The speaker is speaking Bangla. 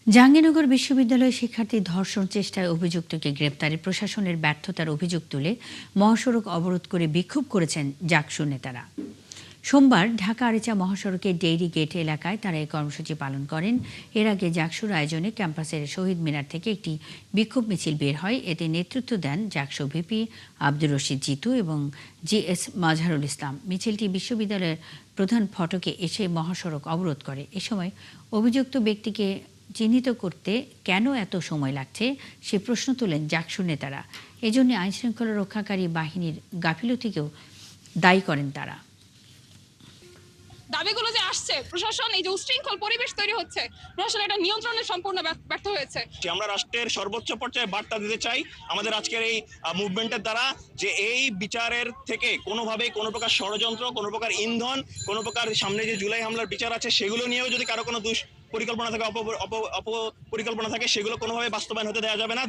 জাহাঙ্গীরনগর বিশ্ববিদ্যালয় শিক্ষার্থী ধর্ষণ চেষ্টায় অভিযুক্তকে গ্রেপ্তারে প্রশাসনের ব্যর্থতার অভিযোগ তুলে মহাসড়ক অবরোধ করে বিক্ষোভ করেছেন জাকসু নেতারা। সোমবার ঢাকা আরিচা মহাসড়কে ডেইরি গেট এলাকায় তারা এই কর্মসূচি পালন করেন। এর আগে জাকসুর আয়োজনে ক্যাম্পাসের শহীদ মিনার থেকে একটি বিক্ষোভ মিছিল বের হয়। এতে নেতৃত্ব দেন জাকসু ভিপি আব্দুর রশিদ জিতু এবং জিএস মাজহারুল ইসলাম। মিছিলটি বিশ্ববিদ্যালয়ের প্রধান ফটকে এসে মহাসড়ক অবরোধ করে। এ সময় অভিযুক্ত ব্যক্তিকে চিহ্নিত করতে কেন এত সময় লাগছে সে প্রশ্ন তোলেন জাকসু নেতারা। এজন্য আইনশৃঙ্খলা রক্ষাকারী বাহিনীর গাফিলতিকেও দায়ী করেন তারা। দাবিগুলো যে আসছে, প্রশাসন এই যে উশৃঙ্খল পরিবেশ তৈরি হচ্ছে, প্রশাসন এটা নিয়ন্ত্রণে সম্পূর্ণ ব্যর্থ হয়েছে। আমরা রাষ্ট্রের সর্বোচ্চ পর্যায়ে বার্তা দিতে চাই আমাদের আজকের এই মুভমেন্টের দ্বারা, যে এই বিচারের থেকে কোনোভাবে কোনো প্রকার ষড়যন্ত্র, কোনো প্রকার ইন্ধন, কোনো প্রকার সামনে যে জুলাই হামলার বিচার আছে সেগুলো নিয়েও যদি কারো কোনো পরিকল্পনা থাকে, অপরিকল্পনা থাকে, সেগুলো কোনোভাবে বাস্তবায়ন হতে দেওয়া যাবে না।